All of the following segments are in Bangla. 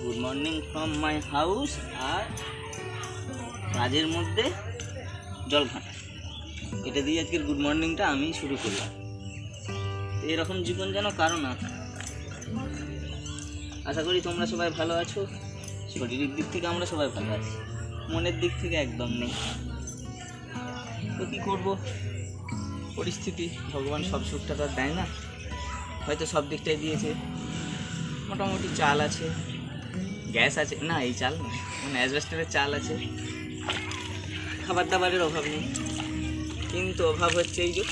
Good morning from my house. আর কাজের মধ্যে জল ঘাঁটা, এটা দিয়ে আজকের গুড মর্নিংটা আমি শুরু করলাম। এরকম জীবন যেন কারো না। আশা করি তোমরা সবাই ভালো আছো। শরীরের দিক থেকে আমরা সবাই ভালো আছি, মনের দিক থেকে একদম নেই। তো কী করবো, পরিস্থিতি, ভগবান সব সুখটা তো আর দেয় না। হয়তো সব দিকটাই দিয়েছে। মোটামুটি চাল আছে, গ্যাস আছে, না এই চাল না, মানে অ্যাসবেস্টারের চাল আছে, খাবার দাবারের অভাব নেই। কিন্তু অভাব হচ্ছে এই যে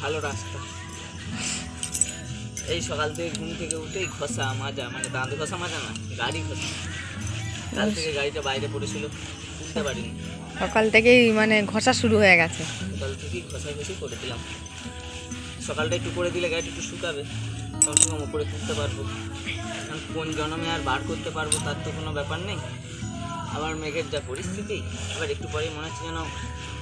ভালো রাস্তা। এই সকাল থেকে ঘুম থেকে উঠেই ঘষা মাজা, মানে দাঁত ঘষা মাজা না, গাড়ি ঘষা। কাল থেকে গাড়িটা বাইরে পড়েছিল, বুঝতে পারিনি। সকাল থেকেই মানে ঘষা শুরু হয়ে গেছে। সকাল থেকেই ঘষাঘষি করে দিলাম। সকালটা একটু করে দিলে গাড়িটা একটু শুকাবে, কমসে কম ওপরে তুলতে পারবো। কারণ কোন জন্মে আর বার করতে পারবো তার তো কোনো ব্যাপার নেই। আবার মেঘের যা পরিস্থিতি, এবার একটু পরেই মনে হচ্ছে যেন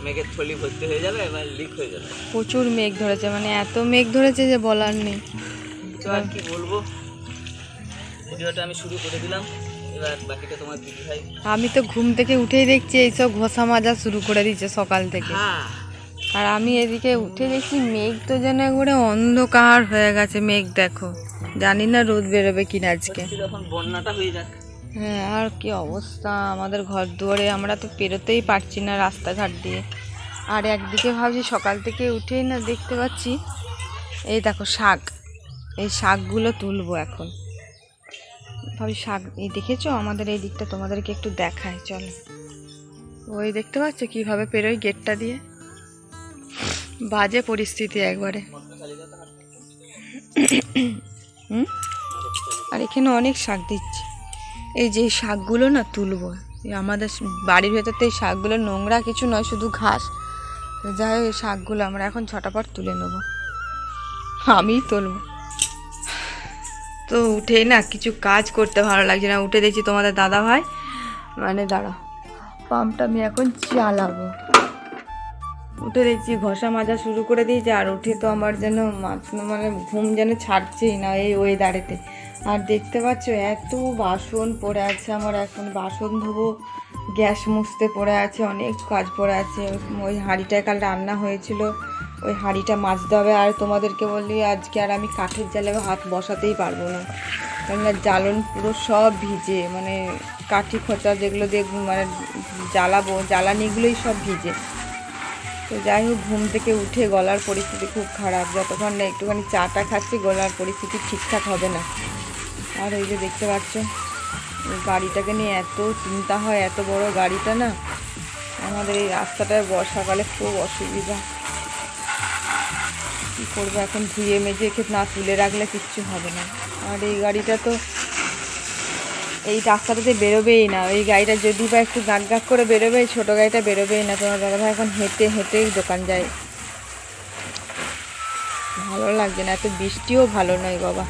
মেঘের থলি ভর্তি হয়ে যাবে, এবার লিক হয়ে যাবে। প্রচুর মেঘ ধরেছে, মানে এত মেঘ ধরেছে যে বলার নেই। তো আর কি বলবো, ভিডিওটা আমি শুরু করে দিলাম। এবার বাকিটা তোমার দিদি ভাই। আমি তো ঘুম থেকে উঠেই দেখছি এইসব ঘষা মাজা শুরু করে দিচ্ছে সকাল থেকে। আর আমি এদিকে উঠে দেখছি মেঘ তো যেন একবারে অন্ধকার হয়ে গেছে। মেঘ দেখো, জানি না রোদ বেরোবে কিনা আজকে। যখন বন্যাটা হয়ে যাক। হ্যাঁ, আর কি অবস্থা আমাদের ঘর দুয়ারে, আমরা তো পেরোতেই পারছি না রাস্তাঘাট দিয়ে। আর একদিকে ভাবছি সকাল থেকে উঠেই না দেখতে পাচ্ছি এই দেখো শাক, এই শাকগুলো তুলবো এখন। ভাবি শাক, এই দেখেছো আমাদের এই দিকটা, তোমাদেরকে একটু দেখায় চলো। ওই দেখতে পাচ্ছ কিভাবে পেরোই গেটটা দিয়ে, বাজে পরিস্থিতি একবারে। আর এখানে অনেক শাক দিচ্ছে, এই যে শাকগুলো না তুলবো। আমাদের বাড়ির ভেতর তো এই শাকগুলো নোংরা কিছু নয়, শুধু ঘাস। যাই হোক, এই শাকগুলো আমরা এখন ছটাপট তুলে নেবো, আমিই তুলবো। তো উঠে না কিছু কাজ করতে ভালো লাগছে না। উঠে দেখছি তোমাদের দাদা ভাই, মানে দাঁড়া, পাম্পটা আমি এখন চালাবো। উঠে দেখছি ঘষা মাজা শুরু করে দিয়েছে। আর উঠে তো আমার যেন মানে ঘুম যেন ছাড়ছেই না এই ওয়েদারেতে। আর দেখতে পাচ্ছ এত বাসন পড়ে আছে আমার, এখন বাসন ধোবো, গ্যাস মুছতে পড়ে আছে, অনেক কাজ পড়ে আছে। ওই হাঁড়িটায় কাল রান্না হয়েছিল, ওই হাঁড়িটা মাজতে হবে। আর তোমাদেরকে বললি আজকে আর আমি কাঠের জালে হাত বসাতেই পারবো না, কেননা জ্বালন পুরো সব ভিজে, মানে কাঠি খোঁচা যেগুলো দিয়ে মানে জ্বালাবো, জ্বালানিগুলোই সব ভিজে। তো যাই হোক, ঘুম থেকে উঠে গলার পরিস্থিতি খুব খারাপ। যতক্ষণ না একটুখানি চাটা খাচ্ছি গলার পরিস্থিতি ঠিকঠাক হবে না। আর এই যে দেখতে পাচ্ছ গাড়িটাকে নিয়ে এত চিন্তা হয়, এত বড় গাড়িটা না, আমাদের এই রাস্তাটায় বর্ষাকালে খুব অসুবিধা। কী করবো এখন, ধুয়ে মেজে না তুলে রাখলে কিচ্ছু হবে না। আর এই গাড়িটা তো এই রাস্তাটাতে বেরোবেই না। এই গাড়িটা যদি বা একটু গাঁট গাঁট করে বেরোবে, এই ছোটো গাড়িটা বেরোবেই না। তোমার দাদাভাই এখন হেঁটে হেঁটেই দোকান যায়। ভালো লাগছে না, এত বৃষ্টিও ভালো নয় বাবা।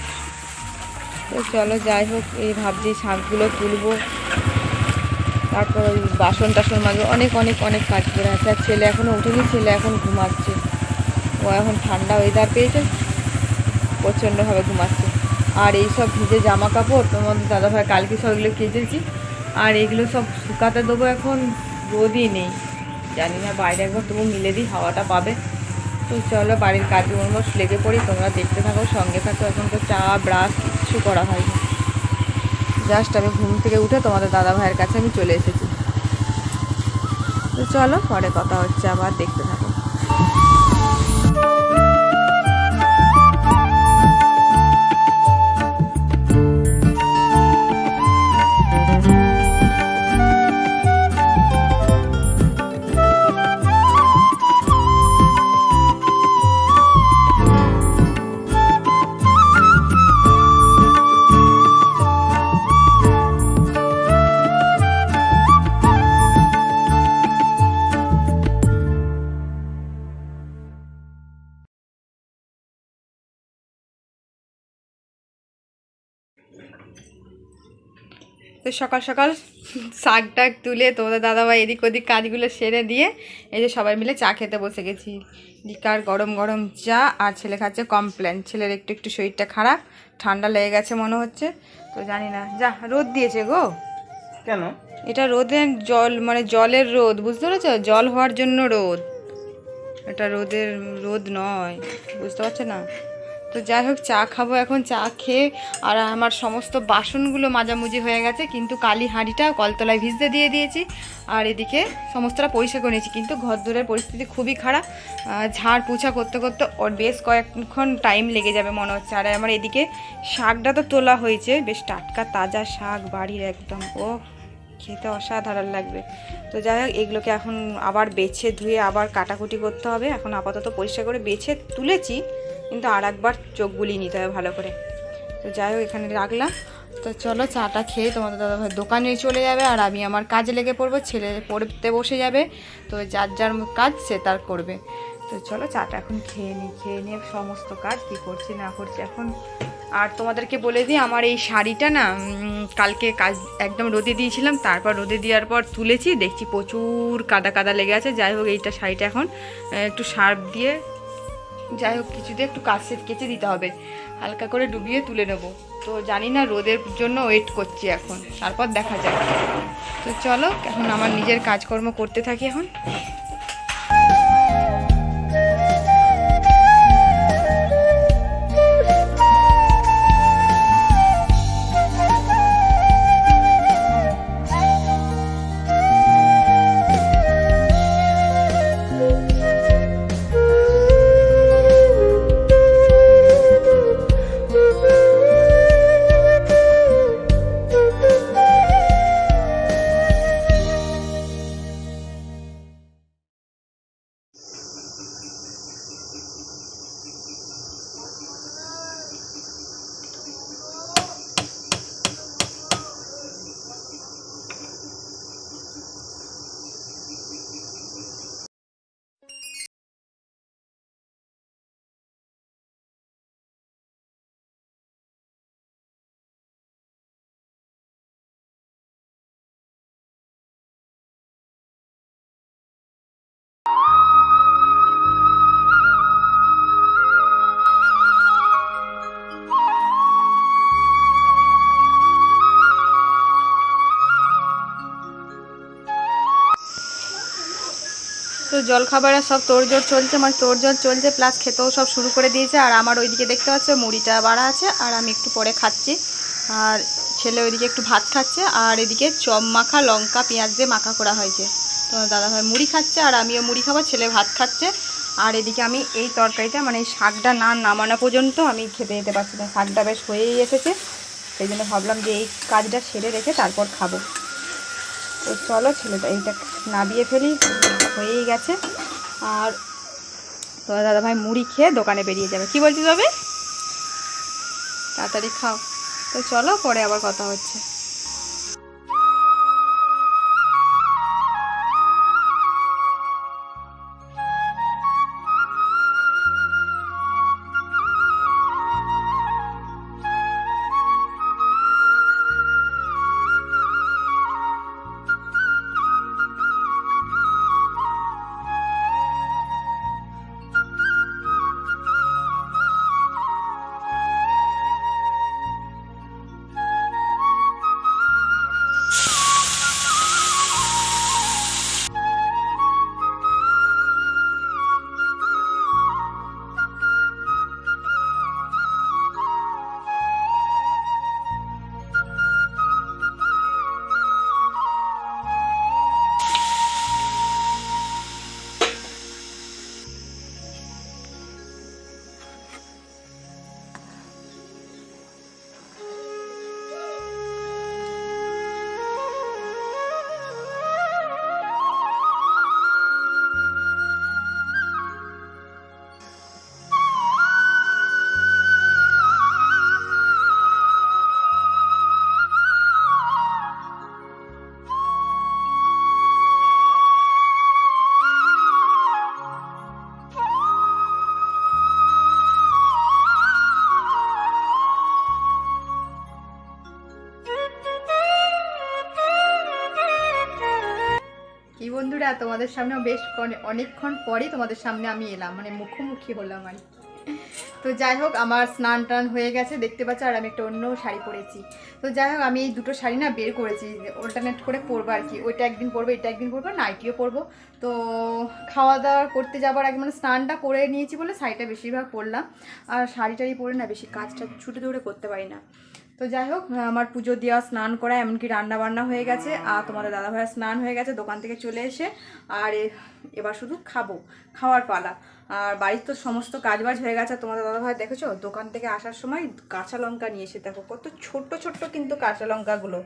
তো চলো যাই হোক, এই ভাবছি শাকগুলো তুলবো, তারপর ওই বাসন টাসন মাজবো, অনেক অনেক অনেক কাজ করে আছে। আর ছেলে এখনও উঠেনি, ছেলে এখন ঘুমাচ্ছে। ও এখন ঠান্ডা ওয়েদার পেয়েছে, প্রচণ্ডভাবে ঘুমাচ্ছে। আর এই সব ভিজে জামা কাপড় তোমাদের দাদাভাই কালকে সব এগুলো কেচেছি, আর এগুলো সব শুকাতে দেবো। এখন রোদই নেই, জানি না, বাইরে একবার তবু মিলে দিই, হাওয়াটা পাবে। তো চলো বাড়ির কাজকর্ম লেগে পড়ি, তোমরা দেখতে থাকো, সঙ্গে থাকো। এখন তো চা ব্রাশ কিচ্ছু করা হয়নি, জাস্ট আমি ঘুম থেকে উঠে তোমাদের দাদাভাইয়ের কাছে আমি চলে এসেছি। তো চলো পরে কথা হচ্ছে, আবার দেখতে থাকো। তো সকাল সকাল শাক টাক তুলে তোমাদের দাদাভাই এদিক ওদিক কাজগুলো সেরে দিয়ে এই যে সবাই মিলে চা খেতে বসে গেছি। লিকার গরম গরম চা, আর ছেলে খাচ্ছে কমপ্লেন। ছেলের একটু একটু শরীরটা খারাপ, ঠান্ডা লেগে গেছে মনে হচ্ছে, তো জানি না। যা রোদ দিয়েছে গো। কেন? এটা রোদের জল, মানে জলের রোদ, বুঝতে পেরেছো? জল হওয়ার জন্য রোদ, এটা রোদের রোদ নয়, বুঝতে পারছো না? তো যাই হোক, চা খাবো এখন। চা খেয়ে আর আমার সমস্ত বাসনগুলো মাজামুজি হয়ে গেছে, কিন্তু কালি হাঁড়িটা কলতলায় ভিজতে দিয়ে দিয়েছি, আর এদিকে সমস্তটা পরিষ্কার করে নিয়েছি। কিন্তু ঘরদোরের পরিস্থিতি খুবই খারাপ, ঝাড় পোছা করতে করতে ওর বেশ কয়েকক্ষণ টাইম লেগে যাবে মনে হচ্ছে। আর আমার এদিকে শাকটা তো তোলা হয়েছে, বেশ টাটকা তাজা শাক বাড়ির একদম, ও খেতে অসাধারণ লাগবে। তো যাই হোক, এগুলোকে এখন আবার বেছে ধুয়ে আবার কাটাকুটি করতে হবে। এখন আপাতত পরিষ্কার করে বেছে তুলেছি, কিন্তু আর একবার চোখ বুলিয়ে নিতে হবে ভালো করে। তো যাই হোক, এখানে রাখলাম। তো চলো চাটা খেয়ে তোমাদের দাদাভাই দোকানে চলে যাবে, আর আমি আমার কাজে লেগে পড়বো। ছেলে পড়তে বসে যাবে, তো যার যার কাজ সে তার করবে। তো চলো চাটা এখন খেয়ে নিই, খেয়ে নিয়ে সমস্ত কাজ কী করছি না করছি এখন। আর তোমাদেরকে বলে দিই, আমার এই শাড়িটা না কালকে কাজ একদম রোদে দিয়েছিলাম, তারপর রোদে দেওয়ার পর তুলেছি, দেখছি প্রচুর কাদা কাদা লেগে আছে। যাই হোক, এইটা শাড়িটা এখন একটু সার্ফ দিয়ে, যাই হোক কিছু দিয়ে একটু কেচে দিতে হবে, হালকা করে ডুবিয়ে তুলে নেব। তো জানি না, রোদের জন্য ওয়েট করছি এখন, তারপর দেখা যায়। তো চলো এখন আমার নিজের কাজকর্ম করতে থাকি এখন। তো জলখাবারের সব তোড়জোড় চলছে, মানে তোড়জোড় চলছে, প্লাস খেতেও সব শুরু করে দিয়েছে। আর আমার ওইদিকে দেখতে পাচ্ছ মুড়িটা বাড়া আছে, আর আমি একটু পরে খাচ্ছি, আর ছেলে ওইদিকে একটু ভাত খাচ্ছে, আর এদিকে চপ মাখা লঙ্কা পেঁয়াজ দিয়ে মাখা করা হয়েছে। তো দাদাভাই মুড়ি খাচ্ছে, আর আমিও মুড়ি খাবো, ছেলে ভাত খাচ্ছে। আর এদিকে আমি এই তরকারিটা, মানে এই শাকটা না নামানো পর্যন্ত আমি খেতে যেতে পারছি না, শাকটা বেশ হয়েই এসেছে, সেই জন্য ভাবলাম যে এই কাজটা সেরে রেখে তারপর খাবো। তো চলো ছেলেটা এইটা নাবিয়ে ফেলি, হয়েই গেছে। আর তো দাদাভাই মুড়ি খেয়ে দোকানে বেরিয়ে যাবে। কি বলছিস তবে? তাড়াতাড়ি খাও। তো চলো, পরে আবার কথা হচ্ছে। বন্ধুরা, তোমাদের সামনে বেশ অনেকক্ষণ পরেই তোমাদের সামনে আমি এলাম, মানে মুখোমুখি হলাম আর কি। তো যাই হোক, আমার স্নান টান হয়ে গেছে দেখতে পাচ্ছ, আর আমি একটা অন্য শাড়ি পরেছি। তো যাই হোক, আমি এই দুটো শাড়ি না বের করেছি, অল্টারনেট করে পরবো আর কি। ওইটা একদিন পরবো, এটা একদিন পরবো, নাইটিও পরবো। তো খাওয়া দাওয়া করতে যাবার আগে মানে স্নানটা করে নিয়েছি বলে শাড়িটা বেশিরভাগ পরলাম। আর শাড়ি টাড়ি পরে না বেশি কাজটা ছুটে দৌড়ে করতে পারি না। তো যাই হোক, আমার পুজো দেওয়া, স্নান করা, এমনকি রান্না বান্না হয়ে গেছে। আর তোমাদের দাদাভাইয়ের স্নান হয়ে গেছে দোকান থেকে চলে এসে। আর এবার শুধু খাওয়ার পালা। আর বাড়ির তো সমস্ত কাজবাজ হয়ে গেছে। তোমাদের দাদাভাই দেখেছো দোকান থেকে আসার সময় কাঁচা লঙ্কা নিয়ে এসে, দেখো কত ছোট্ট ছোট্ট কিন্তু কাঁচা লঙ্কাগুলো,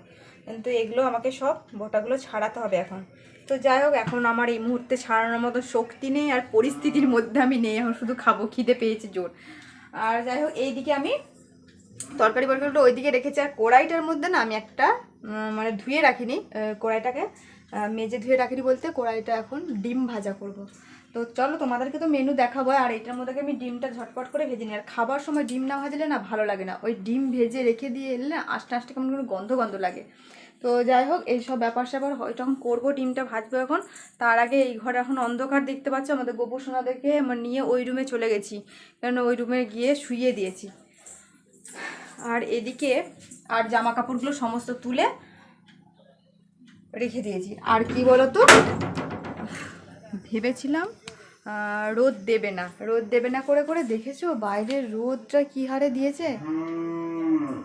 কিন্তু এগুলো আমাকে সব বোটাগুলো ছাড়াতে হবে এখন। তো যাই হোক, এখন আমার এই মুহূর্তে ছাড়ানোর মতো শক্তি নেই, আর পরিস্থিতির মধ্যে আমি নেই, এখন শুধু খাবো, খিদে পেয়েছে জোর। আর যাই হোক, এইদিকে আমি তরকারি বরকারিটা ওইদিকে রেখেছি। আর কড়াইটার মধ্যে না আমি একটা মানে ধুয়ে রাখিনি, কড়াইটাকে মেজে ধুয়ে রাখিনি বলতে, কড়াইটা এখন ডিম ভাজা করব। তো চলো, তোমাদেরকে তো মেনু দেখাবো। আর এটার মধ্যে আমি ডিমটা ঝটপট করে ভেজে নিই। আর খাবার সময় ডিম না ভাজলে না ভালো লাগে না, ওই ডিম ভেজে রেখে দিয়ে এলে না আস্তে আস্তে কেমন কোনো গন্ধ গন্ধ লাগে। তো যাই হোক, এইসব ব্যাপার স্যাপার হয়তো এখন করবো, ডিমটা ভাজবো এখন। তার আগে এই ঘরে এখন অন্ধকার দেখতে পাচ্ছ, আমাদের গোপু সোনাদেরকে নিয়ে ওই রুমে চলে গেছি, কারণ ওই রুমে গিয়ে শুইয়ে দিয়েছি। আর এদিকে আর জামা কাপড়গুলো সমস্ত তুলে রেখে দিয়েছি। আর কি বলতো, ভেবেছিলাম রোদ দেবে না করে করে দেখেছো বাইরের রোদটা কি হারে দিয়েছে।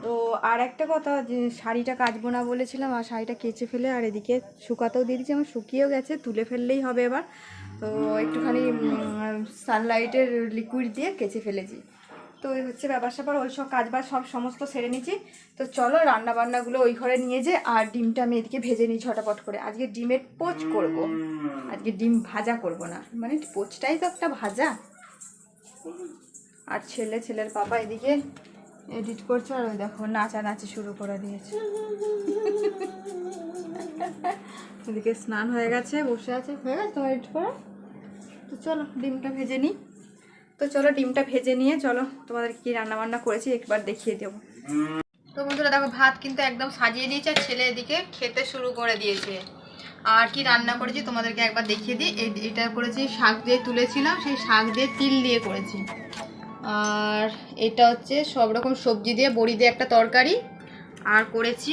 তো আর একটা কথা, যে শাড়িটা কাচবো না বলেছিলাম, আর শাড়িটা কেচে ফেলে আর এদিকে শুকাতেও দিয়ে দিয়েছি, আমার শুকিয়েও গেছে, তুলে ফেললেই হবে এবার। তো একটুখানি সানলাইটের লিকুইড দিয়ে কেচে ফেলেছি। তো ওই হচ্ছে ব্যাপার স্যাপার, ওই সব কাজবাজ সমস্ত সেরে নিচ্ছি। তো চলো, রান্না বান্নাগুলো ওই ঘরে নিয়ে যে, আর ডিমটা আমি এদিকে ভেজে নিই ঝটাপট করে। আজকে ডিমের পোচ করব, আজকে ডিম ভাজা করব না, মানে পোচটাই তো একটা ভাজা। আর ছেলের পাপা এদিকে এডিট করছে, আর ওই দেখো নাচানাচি শুরু করে দিয়েছে। এদিকে স্নান হয়ে গেছে, বসে আছে, হয়ে গেছে তোমার এডিট করা। তো চলো ডিমটা ভেজে নিই। তো চলো ডিমটা ভেজে নিয়ে চলো তোমাদের কি রান্না বান্না করেছি একবার দেখিয়ে দেবো। তো বন্ধুরা দেখো, ভাত কিন্তু একদম সাজিয়ে দিয়েছে, আর ছেলে এদিকে খেতে শুরু করে দিয়েছে। আর কি রান্না করেছি তোমাদেরকে একবার দেখিয়ে দিই। এটা করেছি শাক দিয়ে তুলেছিলাম, সেই শাক দিয়ে তিল দিয়ে করেছি। আর এটা হচ্ছে সব রকম সবজি দিয়ে বড়ি দিয়ে একটা তরকারি। আর করেছি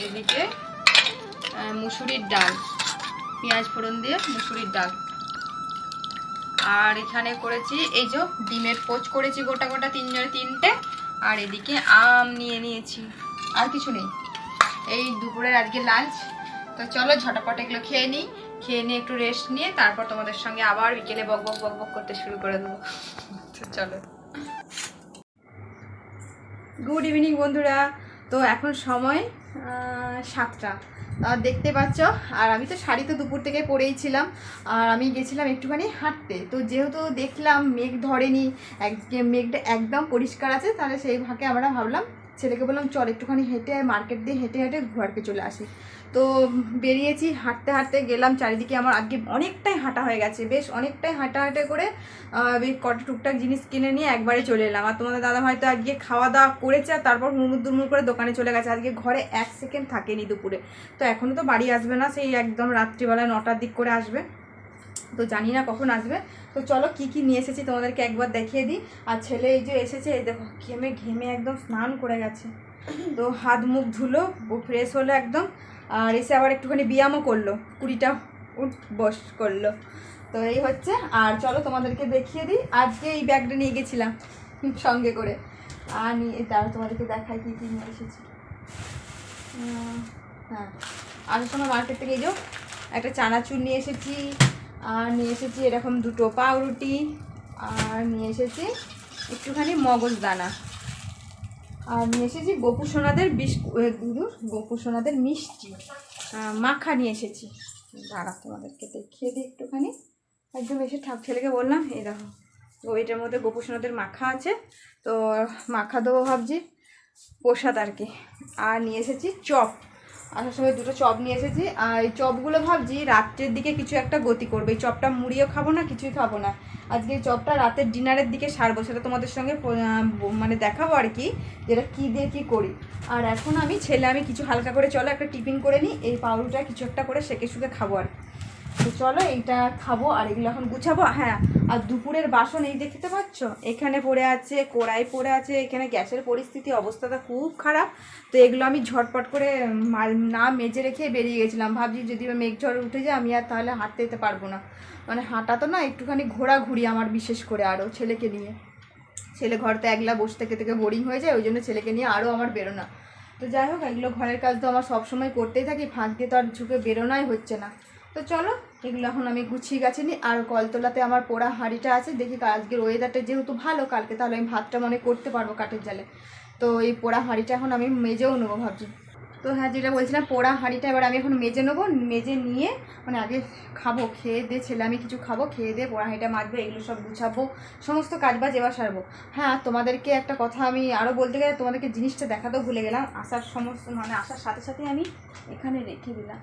এদিকে মুসুরির ডাল, পেঁয়াজ ফোড়ন দিয়ে মুসুরির ডাল। আর এখানে করেছি এই যে ডিমের পোচ করেছি গোটা গোটা, তিনটে। আর এদিকে আম নিয়ে নিয়েছি, আর কিছু নেই। এই দুপুরের আজকে লাঞ্চ। তো চলো ঝটাপট এগুলো খেয়ে নিই, খেয়ে নিয়ে একটু রেস্ট নিয়ে তারপর তোমাদের সঙ্গে আবার বিকেলে বক বক করতে শুরু করে দেবো। তো চলো, গুড ইভিনিং বন্ধুরা। তো এখন সময় 7টা, দেখতে পাচ্ছ। আর আমি তো শাড়ি তো দুপুর থেকে পরেই ছিলাম, আর আমি গেছিলাম একটুখানি হাঁটতে। তো যেহেতু দেখলাম মেঘ ধরেনি, মেঘটা একদম পরিষ্কার আছে, তাহলে সেই ভাগে আমরা ভাবলাম, ছেলেকে বললাম চল একটুখানি হেঁটে মার্কেট দিয়ে হেঁটে হেঁটে ঘরকে চলে আসি। তো বেরিয়েছি, হাঁটতে হাঁটতে গেলাম চারিদিকে। আমার আজকে অনেকটাই হাঁটা হয়ে গেছে, বেশ অনেকটাই হাঁটা করে কটা টুকটাক জিনিস কিনে নিয়ে একবারে চলে এলাম। আর তোমাদের দাদা হয়তো আজকে খাওয়া দাওয়া করেছে, আর তারপর হুড়মুড় করে দোকানে চলে গেছে। আজকে ঘরে 1 সেকেন্ড থাকেনি দুপুরে। তো এখনও তো বাড়ি আসবে না, সেই একদম রাত্রিবেলায় 9টার দিক করে আসবে। তো জানি না কখন আসবে। তো চলো কি কি নিয়ে এসেছি তোমাদেরকে একবার দেখিয়ে দিই। আর ছেলে এই যে এসেছে, এই দেখো ঘেমে একদম স্নান করে গেছে। তো হাত মুখ ধুলো, ফ্রেশ হলো একদম। আর এসে আবার একটুখানি ব্যায়ামও করলো, 20টা বস করলো। তো এই হচ্ছে। আর চলো তোমাদেরকে দেখিয়ে দিই, আজকে এই ব্যাগটা নিয়ে গেছিলাম সঙ্গে করে। আর তারা তোমাদেরকে দেখাই কি কি নিয়ে এসেছি। হ্যাঁ, আসার সময় মার্কেট থেকে এই যে একটা চানাচুর নিয়ে এসেছি, আর নিয়ে এসেছি এরকম 2টো পাউরুটি, আর নিয়ে এসেছি একটুখানি মগজদানা, আর নিয়ে এসেছি গোপু সোনাদের গোপু সোনাদের মিষ্টি মাখা নিয়ে এসেছি। দাঁড়া তোমাদেরকে দেখিয়ে দিই একটুখানি। একদম এসে ছেলেকে বললাম এই দেখো, ওইটার মধ্যে গোপু সোনাদের মাখা আছে, তো মাখা দেবো ভাবছি, প্রসাদ আর কি। আর নিয়ে এসেছি চপ, আসার সময় 2টো চপ নিয়ে এসেছি। আর এই চপগুলো ভাবছি রাত্রের দিকে কিছু একটা গতি করবে। এই চপটা মুড়িও খাবো না, কিছুই খাবো না। আজকে এই চপটা রাতের ডিনারের দিকে সারবো, সেটা তোমাদের সঙ্গে মানে দেখাবো আর কি, যেটা কী দিয়ে কী করি। আর এখন আমি কিছু হালকা করে চলো একটা টিফিন করে নিই, এই পাউরুটা কিছু একটা করে সেকে শুকে খাবো আর কি। তো চলো এইটা খাবো আর এগুলো এখন গুছাবো। হ্যাঁ, আর দুপুরের বাসন এই দেখতে পাচ্ছ, এখানে পড়ে আছে, কড়াই পড়ে আছে, এখানে গ্যাসের পরিস্থিতি অবস্থাটা খুব খারাপ। তো এগুলো আমি ঝটপট করে না মেজে রেখে বেরিয়ে গেছিলাম, ভাবছি যদি মেঘ ঝড় উঠে যায় আমি আর তাহলে হাঁটতে যেতে পারবো না। মানে হাঁটা তো না, একটুখানি ঘোরাঘুরি আমার, বিশেষ করে আরও ছেলেকে নিয়ে, ছেলে ঘরতে একলা বসে থেকে বোরিং হয়ে যায়, ওই জন্য ছেলেকে নিয়ে আরও আমার বেরোনা। তো যাই হোক, এগুলো ঘরের কাজ তো আমার সবসময় করতেই থাকি, ফাঁক দিয়ে তো আর ঝুঁকে বেরোনাই হচ্ছে না। তো চলো এগুলো এখন আমি গুছিয়ে গেছি নি। আর কলতলাতে আমার পোড়া হাঁড়িটা আছে, দেখি আজকের ওয়েদারটা যেহেতু ভালো, কালকে তাহলে আমি ভাতটা মনে করতে পারবো কাঠের জালে। তো এই পোড়া হাঁড়িটা এখন আমি মেজেও নেবো ভাবছি। তো হ্যাঁ, যেটা বলছিলাম, পোড়া হাঁড়িটা এবার আমি এখন মেজে নেবো, মেজে নিয়ে মানে আগে খাবো, খেয়ে দিয়ে ছেলে আমি কিছু খাবো, খেয়ে দিয়ে পোড়া হাঁড়িটা মাজবো, এগুলো সব গুছাবো, সমস্ত কাজবাজ এবার সারবো। হ্যাঁ, তোমাদেরকে একটা কথা আমি আরও বলতে গেলে, তোমাদেরকে জিনিসটা দেখাতেও ভুলে গেলাম, আসার আসার সাথে সাথে আমি এখানে রেখে দিলাম।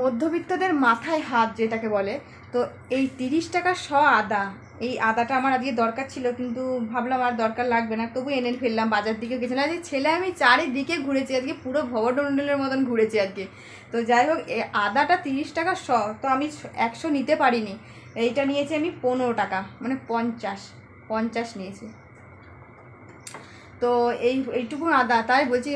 মধ্যবিত্তদের মাথায় হাত যেটাকে বলে, তো এই 30 টাকার আদা, এই আদাটা আমার আজকে দরকার ছিল, কিন্তু ভাবলাম আর দরকার লাগবে না, তবু এনে ফেললাম। বাজার দিকে গেছিলাম আজকে, ছেলে আমি চারিদিকে ঘুরেছি আজকে, পুরো ভবডন্ডলের মতন ঘুরেছি আজকে। তো যাই হোক, আদাটা 30 টাকা তো আমি 100 নিতে পারিনি, এইটা নিয়েছি আমি 15 টাকা, মানে 50 নিয়েছি। তো এইটুকু আদা, তাই বলছি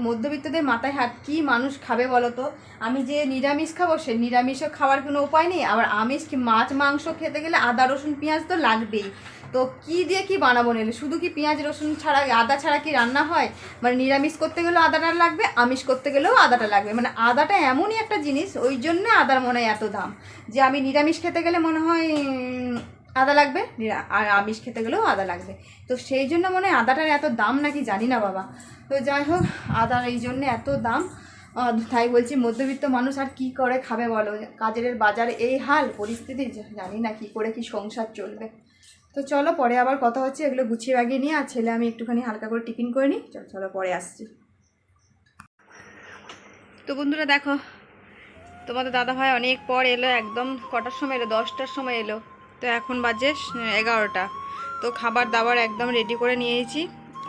মধ্যবিত্তদের মাথায় হাত, কি মানুষ খাবে বলো তো? আমি যে নিরামিষ খাবো, সে নিরামিষও খাওয়ার কোনো উপায় নেই, আবার আমিষ কি মাছ মাংস খেতে গেলে আদা রসুন পেঁয়াজ তো লাগবেই। তো কি দিয়ে কি বানাবো নিলে? শুধু কি পেঁয়াজ রসুন ছাড়া, আদা ছাড়া কি রান্না হয়? মানে নিরামিষ করতে গেলেও আদাটা লাগবে, আমিষ করতে গেলেও আদাটা লাগবে, মানে আদাটা এমনই একটা জিনিস, ওই জন্য আদার মনে হয় এত দাম, যে আমি নিরামিষ খেতে গেলে মনে হয় আদা লাগবে, আর আমিষ খেতে গেলেও আদা লাগবে। তো সেই জন্য মনে হয় আদাটার এত দাম নাকি, জানি না বাবা। তো যাই হোক, আদার এই জন্য এত দাম। তাই বলছি, মধ্যবিত্ত মানুষ আর কি করে খাবে বলো? কাজের বাজারে এই হাল পরিস্থিতি, জানি না কি করে কি সংসার চলবে। তো চলো পরে আবার কথা হচ্ছে, এগুলো গুছিয়ে বাগিয়ে নিয়ে, আর ছেলে আমি একটুখানি হালকা করে টিফিন করে নিই। চলো পরে আসছি। তো বন্ধুরা দেখো, তোমাদের দাদাভাই অনেক পর এলো, একদম কটার সময় এলো? 10টার সময় এলো। তো এখন বাজে 11টা। তো খাবার দাবার একদম রেডি করে নিয়েছি,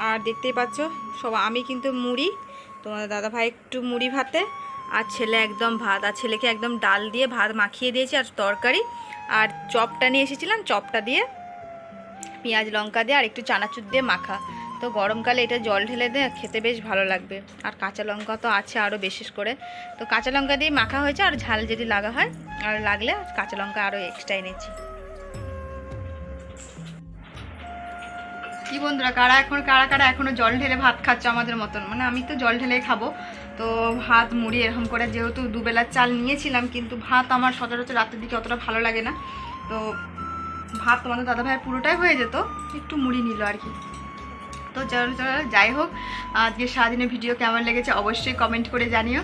আর দেখতেই পাচ্ছ সব, আমি কিন্তু মুড়ি, তোমাদের দাদাভাই একটু মুড়ি ভাতে, আর ছেলে একদম ভাত, আর ছেলেকে একদম ডাল দিয়ে ভাত মাখিয়ে দিয়েছি, আর তরকারি, আর চপটা নিয়ে এসেছিলাম, চপটা দিয়ে পেঁয়াজ লঙ্কা দিয়ে আর একটু চানাচুর দিয়ে মাখা। তো গরমকালে এটা জল ঢেলে দিয়ে খেতে বেশ ভালো লাগবে, আর কাঁচা লঙ্কা তো আছে আরও বিশেষ করে। তো কাঁচা লঙ্কা দিয়ে মাখা হয়েছে, আর ঝাল যদি লাগা হয় আর লাগলে কাঁচা লঙ্কা আরও এক্সট্রা এনেছি। কি বন্ধুরা, কারা এখনো জল ঢেলে ভাত খাচ্ছে আমাদের মতন? মানে আমি তো জল ঢেলেই খাবো। তো ভাত মুড়ি এরকম করে, যেহেতু দুবেলার চাল নিয়েছিলাম, কিন্তু ভাত আমার সচরাচর রাতের দিকে অতটা ভালো লাগে না। তো ভাত তোমাদের দাদাভাইয়ের পুরোটাই হয়ে যেত, একটু মুড়ি নিল আর কি। তো চলো যাই হোক, আজকে সারাদিনের ভিডিও কেমন লেগেছে অবশ্যই কমেন্ট করে জানিও।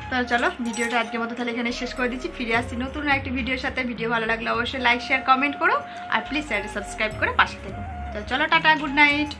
তো চলো ভিডিওটা আজকের মতো তাহলে এখানে শেষ করে দিচ্ছি, ফিরে আসছি নতুন একটি ভিডিওর সাথে। ভিডিও ভালো লাগলে অবশ্যই লাইক শেয়ার কমেন্ট করো, আর প্লিজ চ্যানেলটি সাবস্ক্রাইব করে পাশে থেকো। তো চলো টাটা, গুড নাইট।